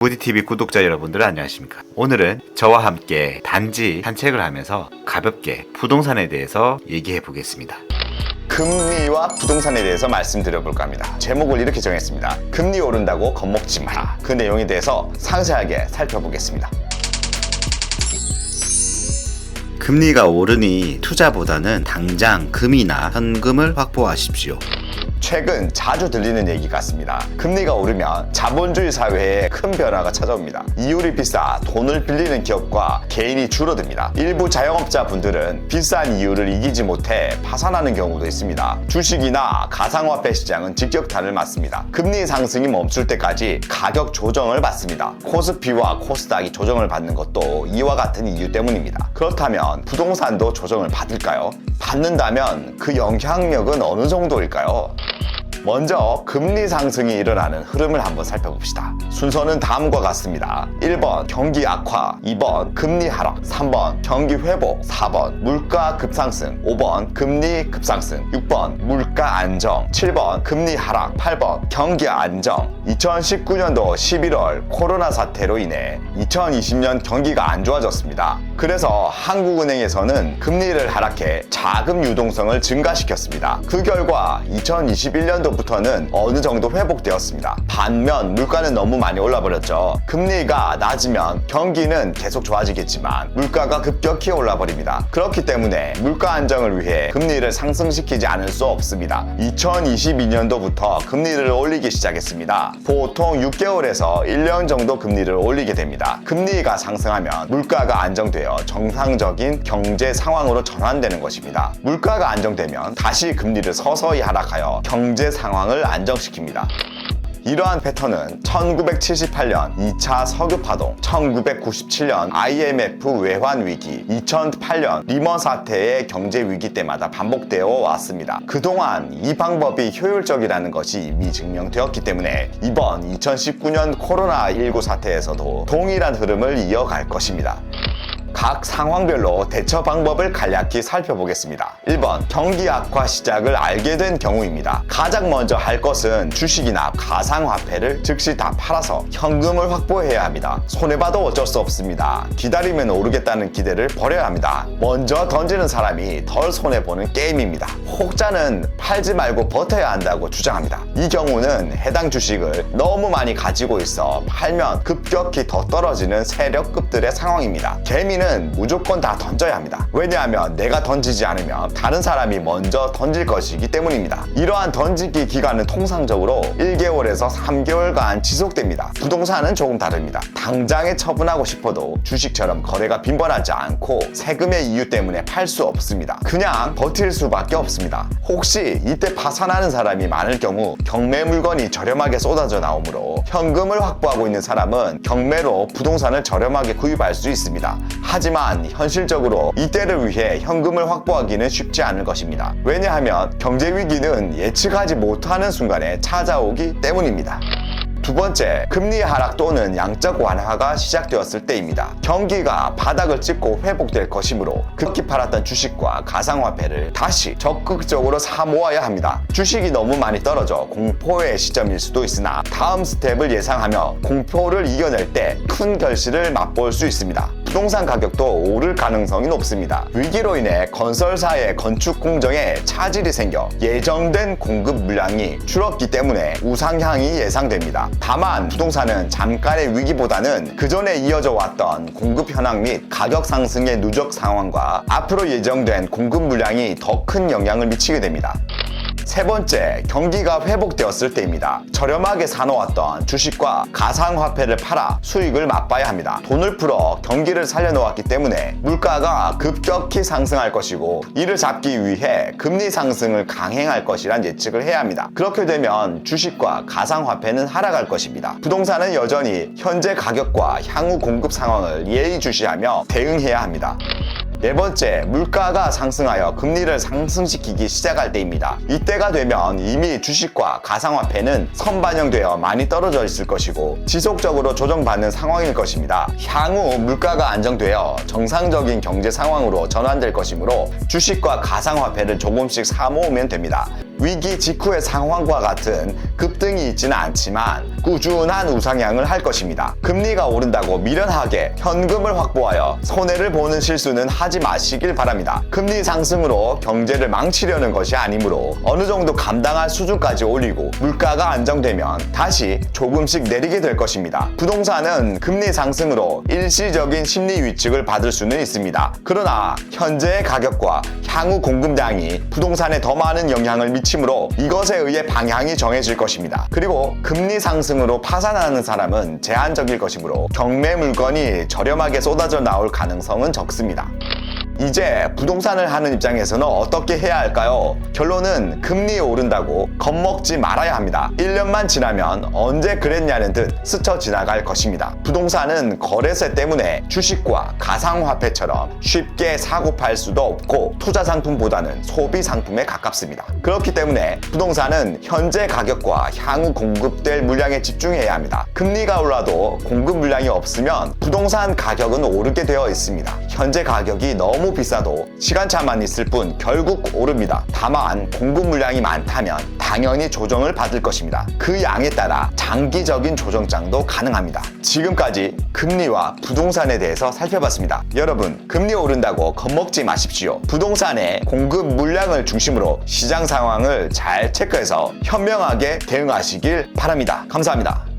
부디TV 구독자 여러분들 안녕하십니까. 오늘은 저와 함께 단지 산책을 하면서 가볍게 부동산에 대해서 얘기해 보겠습니다. 금리와 부동산에 대해서 말씀드려볼까 합니다. 제목을 이렇게 정했습니다. 금리 오른다고 겁먹지 마라. 그 내용에 대해서 상세하게 살펴보겠습니다. 금리가 오르니 투자보다는 당장 금이나 현금을 확보하십시오. 최근 자주 들리는 얘기 같습니다. 금리가 오르면 자본주의 사회에 큰 변화가 찾아옵니다. 이율이 비싸 돈을 빌리는 기업과 개인이 줄어듭니다. 일부 자영업자분들은 비싼 이율을 이기지 못해 파산하는 경우도 있습니다. 주식이나 가상화폐 시장은 직격탄을 맞습니다. 금리 상승이 멈출 때까지 가격 조정을 받습니다. 코스피와 코스닥이 조정을 받는 것도 이와 같은 이유 때문입니다. 그렇다면 부동산도 조정을 받을까요? 받는다면 그 영향력은 어느 정도일까요? 먼저 금리 상승이 일어나는 흐름을 한번 살펴봅시다. 순서는 다음과 같습니다. 1번 경기 악화, 2번 금리 하락, 3번 경기 회복, 4번 물가 급상승, 5번 금리 급상승, 6번 물가 안정, 7번 금리 하락, 8번 경기 안정. 2019년도 11월 코로나 사태로 인해 2020년 경기가 안 좋아졌습니다. 그래서 한국은행에서는 금리를 하락해 자금 유동성을 증가시켰습니다. 그 결과 2021년도부터는 어느 정도 회복되었습니다. 반면 물가는 너무 많이 올라버렸죠. 금리가 낮으면 경기는 계속 좋아지겠지만 물가가 급격히 올라버립니다. 그렇기 때문에 물가 안정을 위해 금리를 상승시키지 않을 수 없습니다. 2022년도부터 금리를 올리기 시작했습니다. 보통 6개월에서 1년 정도 금리를 올리게 됩니다. 금리가 상승하면 물가가 안정되어 정상적인 경제 상황으로 전환되는 것입니다. 물가가 안정되면 다시 금리를 서서히 하락하여 경제 상황을 안정시킵니다. 이러한 패턴은 1978년 2차 석유 파동, 1997년 IMF 외환 위기, 2008년 리먼 사태의 경제 위기 때마다 반복되어 왔습니다. 그동안 이 방법이 효율적이라는 것이 이미 증명되었기 때문에 이번 2019년 코로나19 사태에서도 동일한 흐름을 이어갈 것입니다. 각 상황별로 대처 방법을 간략히 살펴보겠습니다. 1번 경기 악화 시작을 알게 된 경우입니다. 가장 먼저 할 것은 주식이나 가상화폐를 즉시 다 팔아서 현금을 확보해야 합니다. 손해봐도 어쩔 수 없습니다. 기다리면 오르겠다는 기대를 버려야 합니다. 먼저 던지는 사람이 덜 손해보는 게임입니다. 혹자는 팔지 말고 버텨야 한다고 주장합니다. 이 경우는 해당 주식을 너무 많이 가지고 있어 팔면 급격히 더 떨어지는 세력급들의 상황입니다. 개미는 무조건 다 던져야 합니다. 왜냐하면 내가 던지지 않으면 다른 사람이 먼저 던질 것이기 때문입니다. 이러한 던지기 기간은 통상적으로 1개월에서 3개월간 지속됩니다. 부동산은 조금 다릅니다. 당장에 처분하고 싶어도 주식처럼 거래가 빈번하지 않고 세금의 이유 때문에 팔 수 없습니다. 그냥 버틸 수밖에 없습니다. 혹시 이때 파산하는 사람이 많을 경우 경매 물건이 저렴하게 쏟아져 나오므로 현금을 확보하고 있는 사람은 경매로 부동산을 저렴하게 구입할 수 있습니다. 하지만 현실적으로 이때를 위해 현금을 확보하기는 쉽지 않을 것입니다. 왜냐하면 경제 위기는 예측하지 못하는 순간에 찾아오기 때문입니다. 두 번째, 금리 하락 또는 양적 완화가 시작되었을 때입니다. 경기가 바닥을 찍고 회복될 것이므로 급기 팔았던 주식과 가상화폐를 다시 적극적으로 사 모아야 합니다. 주식이 너무 많이 떨어져 공포의 시점일 수도 있으나 다음 스텝을 예상하며 공포를 이겨낼 때 큰 결실을 맛볼 수 있습니다. 부동산 가격도 오를 가능성이 높습니다. 위기로 인해 건설사의 건축 공정에 차질이 생겨 예정된 공급 물량이 줄었기 때문에 우상향이 예상됩니다. 다만 부동산은 잠깐의 위기보다는 그전에 이어져 왔던 공급 현황 및 가격 상승의 누적 상황과 앞으로 예정된 공급 물량이 더 큰 영향을 미치게 됩니다. 세 번째, 경기가 회복되었을 때입니다. 저렴하게 사놓았던 주식과 가상화폐를 팔아 수익을 맛봐야 합니다. 돈을 풀어 경기를 살려놓았기 때문에 물가가 급격히 상승할 것이고 이를 잡기 위해 금리 상승을 강행할 것이란 예측을 해야 합니다. 그렇게 되면 주식과 가상화폐는 하락할 것입니다. 부동산은 여전히 현재 가격과 향후 공급 상황을 예의주시하며 대응해야 합니다. 네 번째, 물가가 상승하여 금리를 상승시키기 시작할 때입니다. 이때가 되면 이미 주식과 가상화폐는 선반영되어 많이 떨어져 있을 것이고 지속적으로 조정받는 상황일 것입니다. 향후 물가가 안정되어 정상적인 경제 상황으로 전환될 것이므로 주식과 가상화폐를 조금씩 사 모으면 됩니다. 위기 직후의 상황과 같은 급등이 있지는 않지만 꾸준한 우상향을 할 것입니다. 금리가 오른다고 미련하게 현금을 확보하여 손해를 보는 실수는 하지 마시길 바랍니다. 금리 상승으로 경제를 망치려는 것이 아니므로 어느 정도 감당할 수준까지 올리고 물가가 안정되면 다시 조금씩 내리게 될 것입니다. 부동산은 금리 상승으로 일시적인 심리 위축을 받을 수는 있습니다. 그러나 현재의 가격과 향후 공급량이 부동산에 더 많은 영향을 미치므로 이것에 의해 방향이 정해질 것입니다. 그리고 금리 상승으로 파산하는 사람은 제한적일 것이므로 경매 물건이 저렴하게 쏟아져 나올 가능성은 적습니다. 이제 부동산을 하는 입장에서는 어떻게 해야 할까요? 결론은 금리 오른다고 겁먹지 말아야 합니다. 1년만 지나면 언제 그랬냐는 듯 스쳐 지나갈 것입니다. 부동산은 거래세 때문에 주식과 가상화폐처럼 쉽게 사고 팔 수도 없고 투자 상품보다는 소비 상품에 가깝습니다. 그렇기 때문에 부동산은 현재 가격과 향후 공급될 물량에 집중해야 합니다. 금리가 올라도 공급 물량이 없으면 부동산 가격은 오르게 되어 있습니다. 현재 가격이 너무 비싸도 시간차만 있을 뿐 결국 오릅니다. 다만 공급 물량이 많다면 당연히 조정을 받을 것입니다. 그 양에 따라 장기적인 조정장도 가능합니다. 지금까지 금리와 부동산에 대해서 살펴봤습니다. 여러분, 금리 오른다고 겁먹지 마십시오. 부동산의 공급 물량을 중심으로 시장 상황을 잘 체크해서 현명하게 대응하시길 바랍니다. 감사합니다.